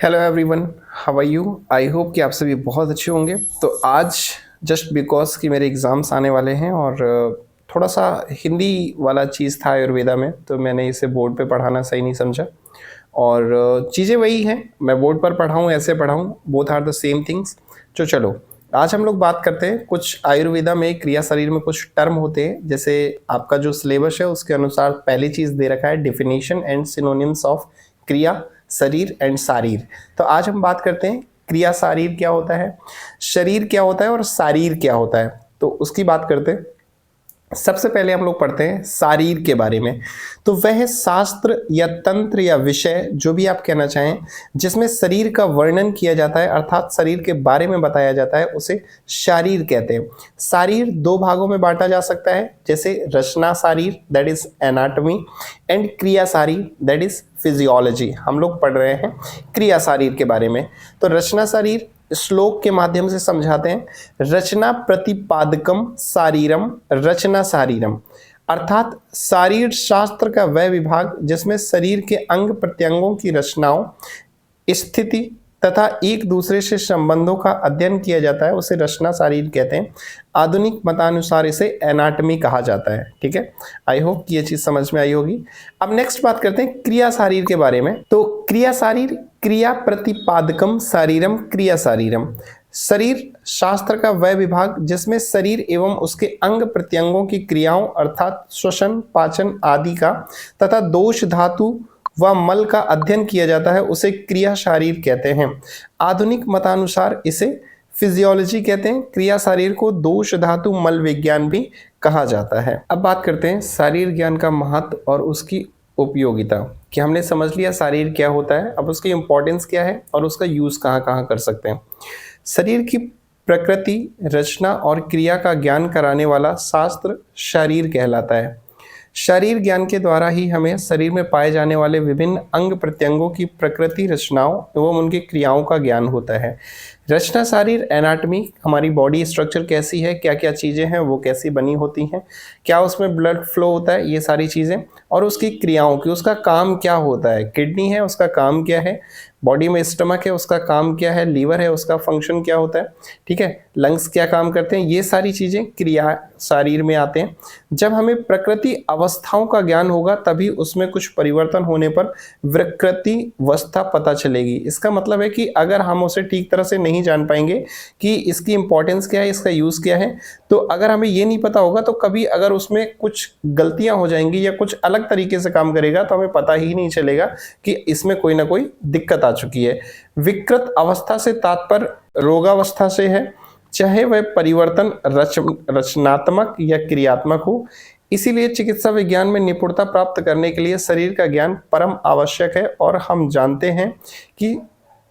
Hello everyone, how are you. I hope कि आप सभी बहुत अच्छे होंगे। तो आज जस्ट बिकॉज कि मेरे एग्ज़ाम्स आने वाले हैं और थोड़ा सा हिंदी वाला चीज़ था आयुर्वेदा में, तो मैंने इसे बोर्ड पे पढ़ाना सही नहीं समझा। और चीज़ें वही हैं, मैं बोर्ड पर पढ़ाऊँ ऐसे पढ़ाऊँ, both are the same things. तो चलो आज हम लोग बात करते हैं कुछ आयुर्वेदा में क्रिया शरीर में कुछ टर्म होते हैं। जैसे आपका जो सिलेबस है उसके अनुसार पहली चीज़ दे रखा है डिफिनेशन एंड सिनोनिम्स ऑफ क्रिया शरीर एंड शारीर। तो आज हम बात करते हैं क्रिया शारीर क्या होता है, शरीर क्या होता है और शारीर क्या होता है, तो उसकी बात करते हैं। सबसे पहले हम लोग पढ़ते हैं शारीर के बारे में। तो वह शास्त्र या तंत्र या विषय जो भी आप कहना चाहें जिसमें शरीर का वर्णन किया जाता है अर्थात शरीर के बारे में बताया जाता है उसे शारीर कहते हैं। शारीर दो भागों में बांटा जा सकता है, जैसे रचना शारीर दैट इज एनाटॉमी एंड क्रिया शारीर दैट इज फिजियोलॉजी। हम लोग पढ़ रहे हैं क्रिया शारीर के बारे में। तो रचना शारीर श्लोक के माध्यम से समझाते हैं। रचना प्रतिपादकम शारीरम रचना शारीरम, अर्थात शारीर शास्त्र का वह विभाग जिसमें शरीर के अंग प्रत्यंगों की रचनाओं, स्थिति तथा एक दूसरे से संबंधों का अध्ययन किया जाता है उसे रचना शारीर कहते हैं। आधुनिक मतानुसार इसे एनाटॉमी कहा जाता है। ठीक है, आई होप कि ये चीज समझ में आई होगी। अब नेक्स्ट बात करते हैं क्रिया शारीर के बारे में। तो क्रिया शारीर क्रिया प्रतिपादकम शारीरम क्रिया शारीरम, शरीर शास्त्र का वह विभाग जिसमें शरीर एवं उसके अंग प्रत्यंगों की क्रियाओं अर्थात श्वसन पाचन आदि का तथा दोष धातु व मल का अध्ययन किया जाता है उसे क्रिया शारीर कहते हैं। आधुनिक मतानुसार इसे फिजियोलॉजी कहते हैं। क्रिया शारीर को दोष धातु मल विज्ञान भी कहा जाता है। अब बात करते हैं शारीर ज्ञान का महत्व और उसकी उपयोगिता। कि हमने समझ लिया शारीर क्या होता है, अब उसकी इंपॉर्टेंस क्या है और उसका यूज कहाँ कहाँ कर सकते हैं। शरीर की प्रकृति रचना और क्रिया का ज्ञान कराने वाला शास्त्र शरीर कहलाता है। शरीर ज्ञान के द्वारा ही हमें शरीर में पाए जाने वाले विभिन्न अंग प्रत्यंगों की प्रकृति रचनाओं एवं उनकी क्रियाओं का ज्ञान होता है। रचना शारीर एनाटॉमी, हमारी बॉडी स्ट्रक्चर कैसी है, क्या क्या चीज़ें हैं वो कैसी बनी होती हैं, क्या उसमें ब्लड फ्लो होता है, ये सारी चीज़ें, और उसकी क्रियाओं की उसका काम क्या होता है। किडनी है उसका काम क्या है, बॉडी में स्टमक है उसका काम क्या है, लीवर है उसका फंक्शन क्या होता है, ठीक है, लंग्स क्या काम करते हैं, ये सारी चीज़ें क्रिया शरीर में आते हैं। जब हमें प्रकृति अवस्थाओं का ज्ञान होगा तभी उसमें कुछ परिवर्तन होने पर विकृति अवस्था पता चलेगी। इसका मतलब है कि अगर हम उसे ठीक तरह से नहीं जान पाएंगे कि इसकी इंपॉर्टेंस क्या है, इसका यूज़ क्या है, तो अगर हमें ये नहीं पता होगा तो कभी अगर उसमें कुछ गलतियां हो जाएंगी या कुछ अलग तरीके से काम करेगा तो हमें पता ही नहीं चलेगा कि इसमें कोई ना कोई दिक्कत आ चुकी है। विकृत अवस्था से तात्पर्य रोगावस्था से है, चाहे वह परिवर्तन रचनात्मक या क्रियात्मक हो। इसीलिए चिकित्सा विज्ञान में निपुणता प्राप्त करने के लिए शरीर का ज्ञान परम आवश्यक है और हम जानते हैं कि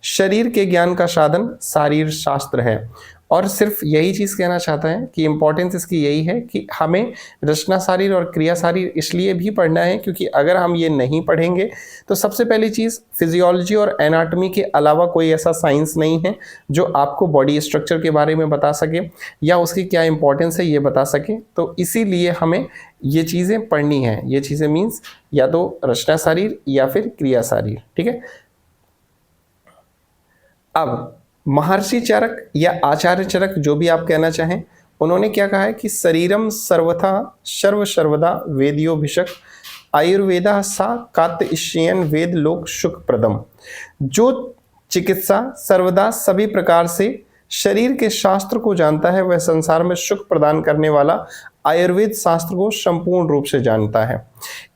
शरीर के ज्ञान का साधन शारीर शास्त्र है। और सिर्फ यही चीज़ कहना चाहता है कि इंपॉर्टेंस इसकी यही है कि हमें रचना शारीर और क्रिया शारीर इसलिए भी पढ़ना है क्योंकि अगर हम ये नहीं पढ़ेंगे तो सबसे पहली चीज़ फिजियोलॉजी और एनाटॉमी के अलावा कोई ऐसा साइंस नहीं है जो आपको बॉडी स्ट्रक्चर के बारे में बता सके या उसकी क्या इंपॉर्टेंस है ये बता सके। तो इसीलिए हमें ये चीज़ें पढ़नी है। ये चीज़ें मीन्स या तो रचना शारीर या फिर क्रिया शारीर। ठीक है, अब महर्षि चरक या आचार्य चरक जो भी आप कहना चाहें, उन्होंने क्या कहा है कि शरीरम सर्वथा सर्वदा वेदियोभिषक आयुर्वेदा सा कात्यायन वेद लोक सुख प्रदम। जो चिकित्सा सर्वदा सभी प्रकार से शरीर के शास्त्र को जानता है वह संसार में सुख प्रदान करने वाला आयुर्वेद शास्त्र को संपूर्ण रूप से जानता है।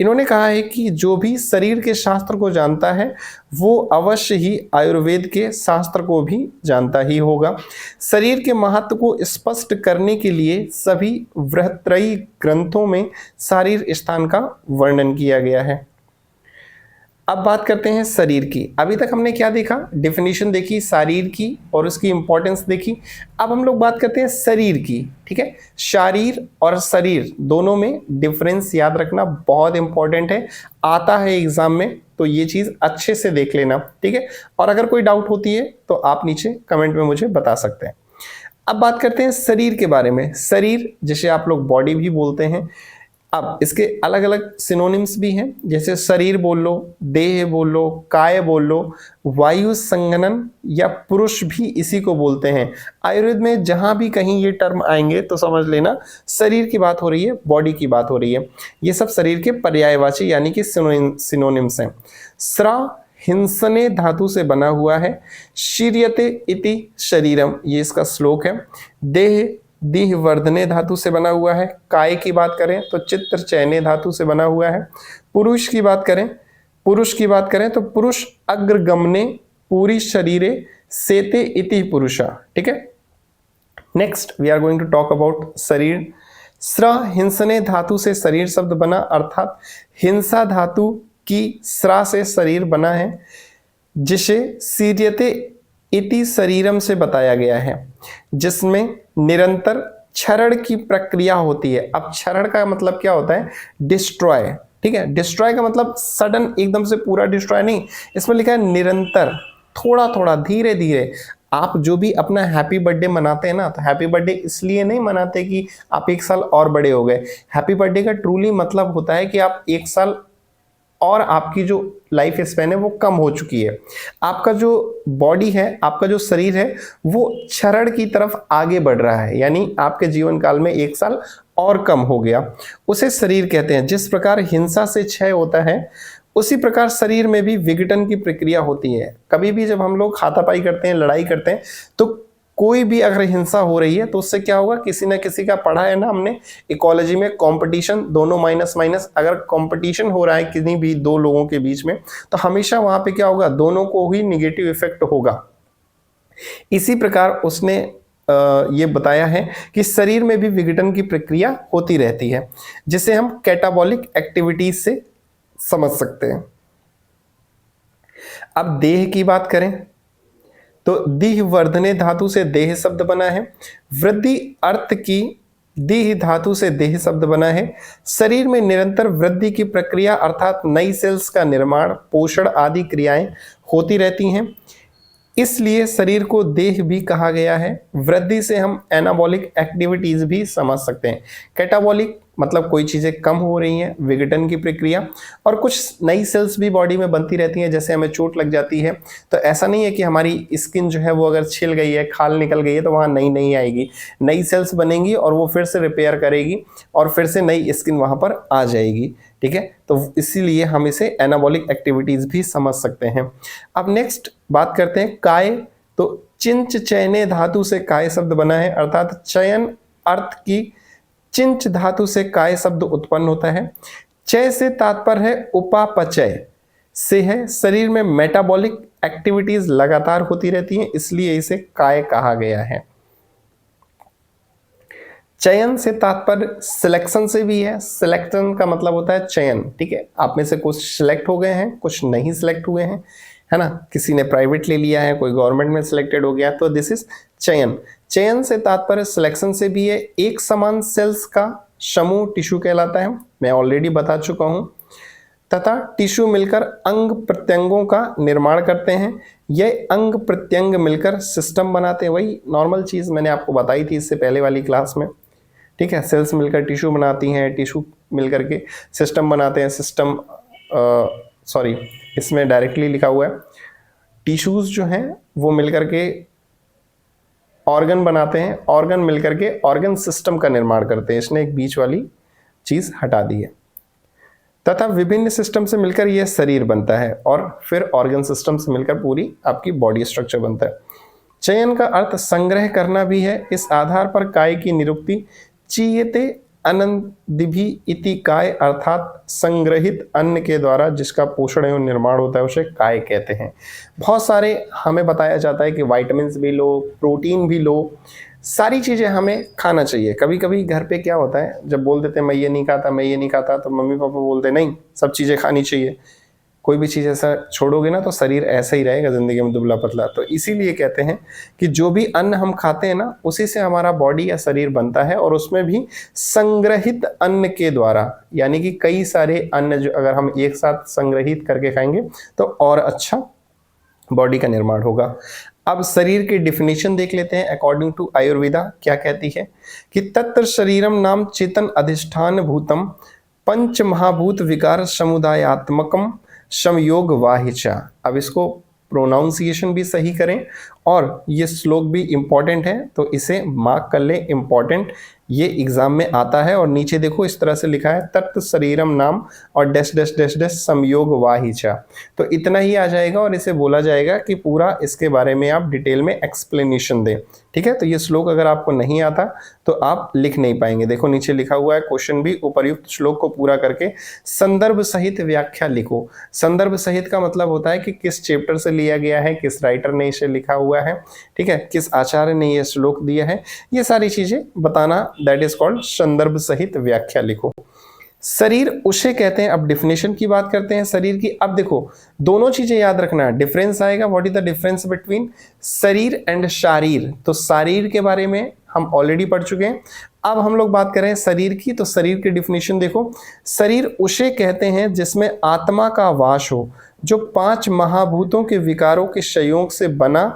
इन्होंने कहा है कि जो भी शरीर के शास्त्र को जानता है वो अवश्य ही आयुर्वेद के शास्त्र को भी जानता ही होगा। शरीर के महत्व को स्पष्ट करने के लिए सभी बृहत्त्रयी ग्रंथों में शारीर स्थान का वर्णन किया गया है। अब बात करते हैं शरीर की। अभी तक हमने क्या देखा, डेफिनेशन देखी शरीर की और उसकी इंपॉर्टेंस देखी। अब हम लोग बात करते हैं शरीर की। ठीक है, शारीर और शरीर दोनों में डिफरेंस याद रखना बहुत इंपॉर्टेंट है, आता है एग्जाम में, तो ये चीज अच्छे से देख लेना। ठीक है, और अगर कोई डाउट होती है तो आप नीचे कमेंट में मुझे बता सकते हैं। अब बात करते हैं शरीर के बारे में। शरीर जिसे आप लोग बॉडी भी बोलते हैं, अब इसके अलग अलग सिनोनिम्स भी हैं, जैसे शरीर बोल लो, देह बोल लो, काय बोल लो, वायु संगनन या पुरुष भी इसी को बोलते हैं। आयुर्वेद में जहां भी कहीं ये टर्म आएंगे तो समझ लेना शरीर की बात हो रही है, बॉडी की बात हो रही है। ये सब शरीर के पर्यायवाची यानी कि सिनोनिम्स हैं। स्रा हिंसने धातु से बना हुआ है। शीर्यते इति शरीरम, ये इसका श्लोक है। देह दीह वर्धने धातु से बना हुआ है। काय की बात करें तो चित्र चयने धातु से बना हुआ है। पुरुष की बात करें तो पुरुष अग्रगमने पूरी शरीरे सेते इति पुरुषा। ठीक है, next we are going to talk about शरीर। स्र हिंसने धातु से शरीर शब्द बना, अर्थात हिंसा धातु की स्रा से शरीर बना है, जिसे सीर्यते इति शरीरम से बताया गया है, जिसमें निरंतर क्षरण की प्रक्रिया होती है। अब क्षरण का मतलब क्या होता है? डिस्ट्रॉय। ठीक है, डिस्ट्रॉय का मतलब सडन एकदम से पूरा डिस्ट्रॉय नहीं, इसमें लिखा है निरंतर, थोड़ा थोड़ा, धीरे धीरे। आप जो भी अपना हैप्पी बर्थडे मनाते हैं ना, तो हैप्पी बर्थडे इसलिए नहीं मनाते कि आप 1 साल और बड़े हो गए। हैप्पी बर्थडे का ट्रूली मतलब होता है कि आप 1 साल और आपकी जो लाइफ स्पैन है वो कम हो चुकी है। आपका जो बॉडी है, आपका जो शरीर है, वो क्षरण की तरफ आगे बढ़ रहा है, यानी आपके जीवन काल में 1 साल और कम हो गया, उसे शरीर कहते हैं। जिस प्रकार हिंसा से क्षय होता है, उसी प्रकार शरीर में भी विघटन की प्रक्रिया होती है। कभी भी जब हम लोग हाथापाई करते हैं, लड़ाई करते हैं, तो कोई भी अगर हिंसा हो रही है तो उससे क्या होगा? किसी ना किसी का, पढ़ा है ना हमने इकोलॉजी में, कंपटीशन, दोनों माइनस माइनस, अगर कंपटीशन हो रहा है किसी भी 2 लोगों के बीच में, तो हमेशा वहां पे क्या होगा? दोनों को ही निगेटिव इफेक्ट होगा। इसी प्रकार उसने ये बताया है कि शरीर में भी विघटन की प्रक्रिया होती रहती है, जिसे हम कैटाबॉलिक एक्टिविटीज से समझ सकते हैं। अब देह की बात करें तो दीह वर्धने धातु से देह शब्द बना है। वृद्धि अर्थ की दीह धातु से देह शब्द बना है। शरीर में निरंतर वृद्धि की प्रक्रिया अर्थात नई सेल्स का निर्माण, पोषण आदि क्रियाएं होती रहती हैं, इसलिए शरीर को देह भी कहा गया है। वृद्धि से हम एनाबॉलिक एक्टिविटीज भी समझ सकते हैं। कैटाबॉलिक मतलब कोई चीजें कम हो रही हैं, विघटन की प्रक्रिया, और कुछ नई सेल्स भी बॉडी में बनती रहती हैं। जैसे हमें चोट लग जाती है तो ऐसा नहीं है कि हमारी स्किन जो है वो अगर छिल गई है, खाल निकल गई है, तो वहाँ नई नहीं आएगी, नई सेल्स बनेंगी और वो फिर से रिपेयर करेगी और फिर से नई स्किन वहाँ पर आ जाएगी। ठीक है, तो इसीलिए हम इसे एनाबॉलिक एक्टिविटीज भी समझ सकते हैं। अब नेक्स्ट बात करते हैं काय। तो चिंच चयने धातु से काय शब्द बना है, अर्थात चयन अर्थ की चिंच धातु से काय शब्द उत्पन्न होता है। चय से तात्पर्य है उपापचय से है। शरीर में मेटाबॉलिक एक्टिविटीज लगातार होती रहती हैं, इसलिए इसे काय कहा गया है। चयन से तात्पर्य सिलेक्शन से भी है। सिलेक्शन का मतलब होता है चयन। ठीक है, आप में से कुछ सिलेक्ट हो गए हैं, कुछ नहीं सिलेक्ट हुए हैं, है ना, किसी ने प्राइवेट ले लिया है, कोई गवर्नमेंट में सिलेक्टेड हो गया, तो दिस इज चयन। चयन से तात्पर्य सिलेक्शन से भी है। एक समान सेल्स का समूह टिश्यू कहलाता है, मैं ऑलरेडी बता चुका हूं, तथा टिश्यू मिलकर अंग प्रत्यंगों का निर्माण करते हैं। ये अंग प्रत्यंग मिलकर सिस्टम बनाते हैं। वही नॉर्मल चीज मैंने आपको बताई थी इससे पहले वाली क्लास में। ठीक है, सेल्स मिलकर टिश्यू बनाती हैं, टिश्यू मिलकर के सिस्टम बनाते हैं। सिस्टम सॉरी, इसमें डायरेक्टली लिखा हुआ है, टिश्यूज जो हैं वो मिलकर के ऑर्गन बनाते हैं, ऑर्गन मिलकर के ऑर्गन सिस्टम का निर्माण करते हैं। इसने एक बीच वाली चीज हटा दी है। तथा विभिन्न सिस्टम से मिलकर यह शरीर बनता है और फिर ऑर्गन सिस्टम से मिलकर पूरी आपकी बॉडी स्ट्रक्चर बनता है। चयन का अर्थ संग्रह करना भी है। इस आधार पर काय की निरुक्ति चीयते अनंदिभि इति काय, अर्थात संग्रहित अन्न के द्वारा जिसका पोषण एवं निर्माण होता है उसे काय कहते हैं। बहुत सारे हमें बताया जाता है कि विटामिन भी लो, प्रोटीन भी लो, सारी चीज़ें हमें खाना चाहिए। कभी कभी घर पे क्या होता है, जब बोल देते हैं मैं ये नहीं खाता, मैं ये नहीं खाता, तो मम्मी पापा बोलते नहीं सब चीज़ें खानी चाहिए। कोई भी चीज़ ऐसा छोड़ोगे ना तो शरीर ऐसा ही रहेगा ज़िंदगी में, दुबला पतला। तो इसीलिए कहते हैं कि जो भी अन्न हम खाते हैं ना, उसी से हमारा बॉडी या शरीर बनता है, और उसमें भी संग्रहित अन्न के द्वारा, यानी कि कई सारे अन्न जो अगर हम एक साथ संग्रहित करके खाएंगे तो और अच्छा बॉडी का निर्माण होगा। अब शरीर की डिफिनेशन देख लेते हैं। अकॉर्डिंग टू आयुर्वेदा क्या कहती है कि तत्र शरीरम नाम चेतन अधिष्ठान भूतम पंच महाभूत विकार समुदायात्मकम समयोग वाहिचा। अब इसको प्रोनाउंसिएशन भी सही करें और ये श्लोक भी इम्पॉर्टेंट है, तो इसे मार्क कर लें, इम्पॉर्टेंट, ये एग्जाम में आता है। और नीचे देखो इस तरह से लिखा है तत् शरीरम नाम और डैश डैश डैश डैश संयोग वाहिचा। तो इतना ही आ जाएगा और इसे बोला जाएगा कि पूरा इसके बारे में आप डिटेल में एक्सप्लेनेशन दें। ठीक है, तो ये श्लोक अगर आपको नहीं आता तो आप लिख नहीं पाएंगे। देखो नीचे लिखा हुआ है क्वेश्चन भी, उपर्युक्त श्लोक को पूरा करके संदर्भ सहित व्याख्या लिखो। संदर्भ सहित का मतलब होता है कि किस चैप्टर से लिया गया है, किस राइटर ने इसे लिखा हुआ है, ठीक है, किस आचार्य ने ये श्लोक दिया है, ये सारी चीजें बताना, दैट इज कॉल्ड संदर्भ सहित व्याख्या लिखो। शरीर उसे कहते हैं। अब डिफिनेशन की बात करते हैं शरीर की। अब देखो दोनों चीजें याद रखना, डिफरेंस आएगा, what is the difference between शरीर एंड शारीर। तो शारीर के बारे में हम ऑलरेडी पढ़ चुके हैं। अब हम लोग बात करें शरीर की, तो शरीर की डिफिनेशन देखो, शरीर उसे कहते हैं जिसमें आत्मा का वास हो, जो 5 महाभूतों के विकारों के संयोग से बना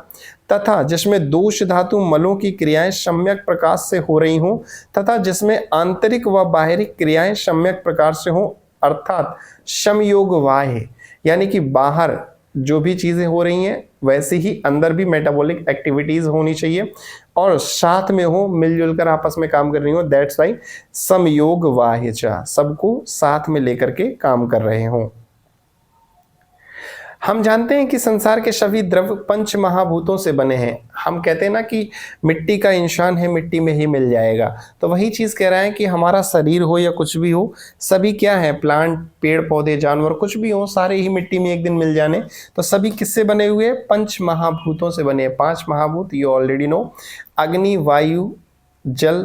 तथा जिसमें दोष धातु मलों की क्रियाएं सम्यक प्रकार से हो रही हों तथा जिसमें आंतरिक व बाहरी क्रियाएं सम्यक प्रकार से हों, अर्थात समयोग वाह्य, यानी कि बाहर जो भी चीजें हो रही हैं वैसे ही अंदर भी मेटाबॉलिक एक्टिविटीज होनी चाहिए और साथ में हो, मिलजुल कर आपस में काम कर रही हो, दैट्स वाई समयोग वाह्यचा, सबको साथ में लेकर के काम कर रहे हों। हम जानते हैं कि संसार के सभी द्रव्य पंच महाभूतों से बने हैं। हम कहते हैं ना कि मिट्टी का इंसान है, मिट्टी में ही मिल जाएगा, तो वही चीज़ कह रहा है कि हमारा शरीर हो या कुछ भी हो, सभी क्या है, प्लांट, पेड़ पौधे, जानवर, कुछ भी हो, सारे ही मिट्टी में एक दिन मिल जाने। तो सभी किससे बने हुए हैं? पंच महाभूतों से बने हैं। 5 महाभूत यू ऑलरेडी नो, अग्नि, वायु, जल,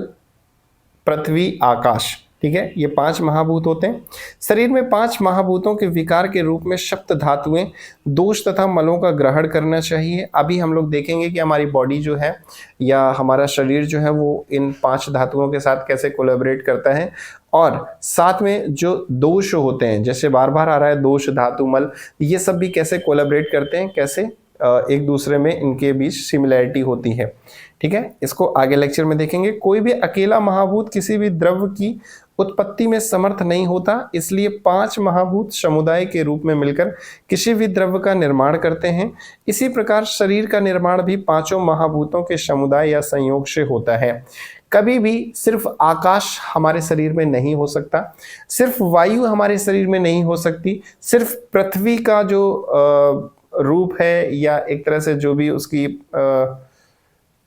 पृथ्वी, आकाश, ठीक है, ये 5 महाभूत होते हैं। शरीर में 5 महाभूतों के विकार के रूप में सप्त धातुएं, दोष तथा मलों का ग्रहण करना चाहिए। अभी हम लोग देखेंगे कि हमारी बॉडी जो है या हमारा शरीर जो है वो इन 5 धातुओं के साथ कैसे कोलैबोरेट करता है, और साथ में जो दोष होते हैं, जैसे बार बार आ रहा है दोष, धातु, मल, ये सब भी कैसे कोलैबोरेट करते हैं, कैसे एक दूसरे में इनके बीच सिमिलैरिटी होती है। ठीक है, इसको आगे लेक्चर में देखेंगे। कोई भी अकेला महाभूत किसी भी द्रव्य की उत्पत्ति में समर्थ नहीं होता, इसलिए 5 महाभूत समुदाय के रूप में मिलकर किसी भी द्रव्य का निर्माण करते हैं। इसी प्रकार शरीर का निर्माण भी 5 महाभूतों के समुदाय या संयोग से होता है। कभी भी सिर्फ आकाश हमारे शरीर में नहीं हो सकता, सिर्फ वायु हमारे शरीर में नहीं हो सकती, सिर्फ पृथ्वी का जो रूप है या एक तरह से जो भी उसकी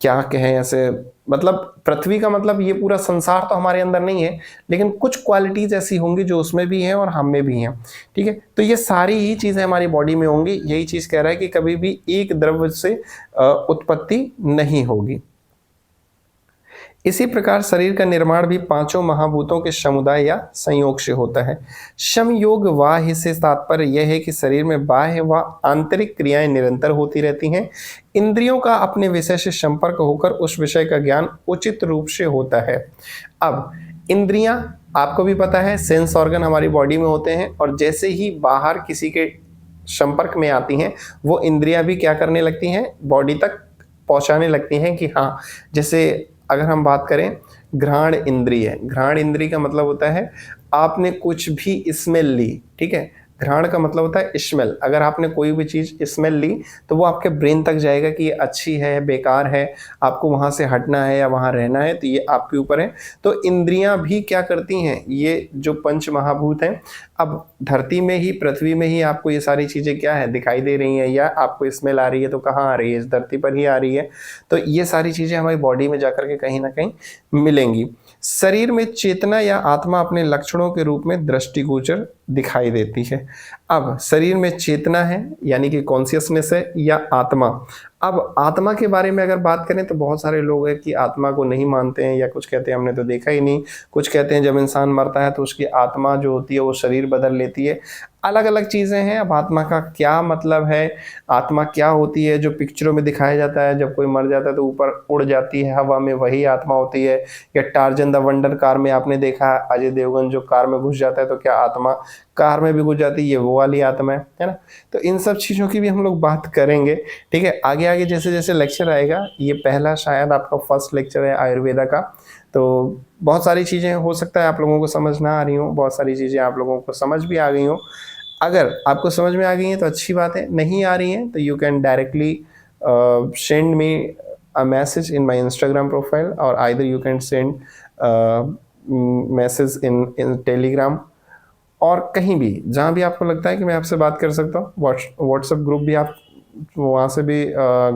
क्या कहें, ऐसे मतलब पृथ्वी का मतलब ये पूरा संसार तो हमारे अंदर नहीं है, लेकिन कुछ क्वालिटीज ऐसी होंगी जो उसमें भी हैं और हम में भी हैं। ठीक है, तो ये सारी ही चीजें हमारी बॉडी में होंगी। यही चीज कह रहा है कि कभी भी एक द्रव्य से उत्पत्ति नहीं होगी। इसी प्रकार शरीर का निर्माण भी 5 महाभूतों के समुदाय या संयोग से होता है। समयोग वाह्य से तात्पर्य यह है कि शरीर में बाह्य व आंतरिक क्रियाएं निरंतर होती रहती हैं। इंद्रियों का अपने विषय से संपर्क होकर उस विषय का ज्ञान उचित रूप से होता है। अब इंद्रियां, आपको भी पता है, सेंस ऑर्गन हमारी बॉडी में होते हैं, और जैसे ही बाहर किसी के संपर्क में आती हैं, वो इंद्रियां भी क्या करने लगती हैं, बॉडी तक पहुंचाने लगती हैं कि हाँ, जैसे अगर हम बात करें घ्राण इंद्रिय, घ्राण इंद्रिय का मतलब होता है आपने कुछ भी स्मेल ली, ठीक है, घ्राण का मतलब होता है स्मेल। अगर आपने कोई भी चीज़ स्मेल ली तो वो आपके ब्रेन तक जाएगा कि ये अच्छी है, बेकार है, आपको वहाँ से हटना है या वहाँ रहना है, तो ये आपके ऊपर है। तो इंद्रियां भी क्या करती हैं, ये जो पंच महाभूत हैं, अब धरती में ही, पृथ्वी में ही आपको ये सारी चीज़ें क्या है दिखाई दे रही हैं, या आपको स्मेल आ रही है तो कहाँ आ रही है, इस धरती पर ही आ रही है। तो ये सारी चीज़ें हमारी बॉडी में जाकर के कहीं ना कहीं मिलेंगी। शरीर में चेतना या आत्मा अपने लक्षणों के रूप में दृष्टिगोचर दिखाई देती है। अब शरीर में चेतना है यानी कि कॉन्शियसनेस है, या आत्मा। अब आत्मा के बारे में अगर बात करें तो बहुत सारे लोग हैं कि आत्मा को नहीं मानते हैं, या कुछ कहते हैं हमने तो देखा ही नहीं, कुछ कहते हैं जब इंसान मरता है तो उसकी आत्मा जो होती है वो शरीर बदल लेती है। अलग अलग चीज़ें हैं। अब आत्मा का क्या मतलब है, आत्मा क्या होती है, जो पिक्चरों में दिखाया जाता है जब कोई मर जाता है तो ऊपर उड़ जाती है हवा में, वही आत्मा होती है। या टार्जन द वंडर कार में आपने देखा अजय देवगन जो कार में घुस जाता है तो क्या आत्मा कार में भी घुस जाती है, ये वो वाली आत्मा है ना। तो इन सब चीज़ों की भी हम लोग बात करेंगे। ठीक है, आगे आगे जैसे जैसे लेक्चर आएगा, ये पहला शायद आपका फर्स्ट लेक्चर है आयुर्वेदा का, तो बहुत सारी चीज़ें हो सकता है आप लोगों को समझ ना आ रही हों, बहुत सारी चीज़ें आप लोगों को समझ भी आ गई हों। अगर आपको समझ में आ गई हैं तो अच्छी बात है, नहीं आ रही हैं तो you can directly send me a message in my Instagram profile, or either you can send message in Telegram, और कहीं भी जहाँ भी आपको लगता है कि मैं आपसे बात कर सकता हूँ। व्हाट्सएप ग्रुप भी आप वहाँ से भी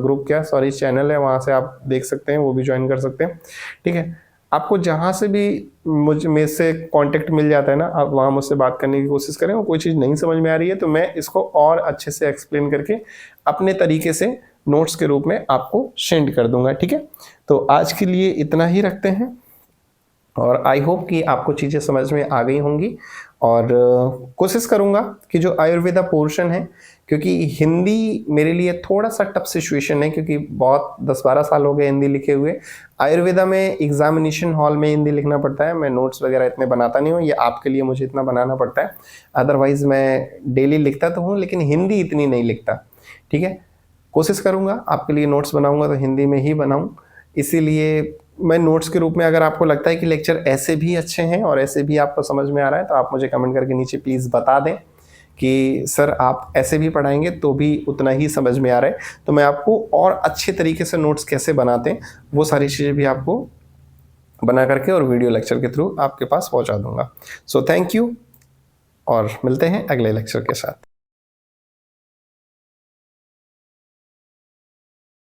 ग्रुप क्या सॉरी चैनल है, वहाँ से आप देख सकते हैं, वो भी ज्वाइन कर सकते हैं। ठीक है, आपको जहाँ से भी मेरे से कांटेक्ट मिल जाता है ना, आप वहाँ मुझसे बात करने की कोशिश करें, और कोई चीज़ नहीं समझ में आ रही है तो मैं इसको और अच्छे से एक्सप्लेन करके अपने तरीके से नोट्स के रूप में आपको सेंड कर दूंगा। ठीक है, तो आज के लिए इतना ही रखते हैं, और आई होप कि आपको चीज़ें समझ में आ गई होंगी। और कोशिश करूँगा कि जो आयुर्वेदा पोर्शन है, क्योंकि हिंदी मेरे लिए थोड़ा सा टफ सिचुएशन है, क्योंकि बहुत 10-12 साल हो गए हिंदी लिखे हुए। आयुर्वेदा में एग्जामिनेशन हॉल में हिंदी लिखना पड़ता है, मैं नोट्स वगैरह इतने बनाता नहीं हूँ, ये आपके लिए मुझे इतना बनाना पड़ता है। अदरवाइज़ मैं डेली लिखता तो हूँ, लेकिन हिंदी इतनी नहीं लिखता। ठीक है, कोशिश करूँगा आपके लिए नोट्स बनाऊँगा तो हिंदी में ही बनाऊँ। इसीलिए मैं नोट्स के रूप में, अगर आपको लगता है कि लेक्चर ऐसे भी अच्छे हैं और ऐसे भी आपको समझ में आ रहा है, तो आप मुझे कमेंट करके नीचे प्लीज़ बता दें कि सर आप ऐसे भी पढ़ाएंगे तो भी उतना ही समझ में आ रहा है, तो मैं आपको और अच्छे तरीके से नोट्स कैसे बनाते हैं वो सारी चीज़ें भी आपको बना करके और वीडियो लेक्चर के थ्रू आपके पास पहुंचा दूंगा। सो थैंक यू, और मिलते हैं अगले लेक्चर के साथ।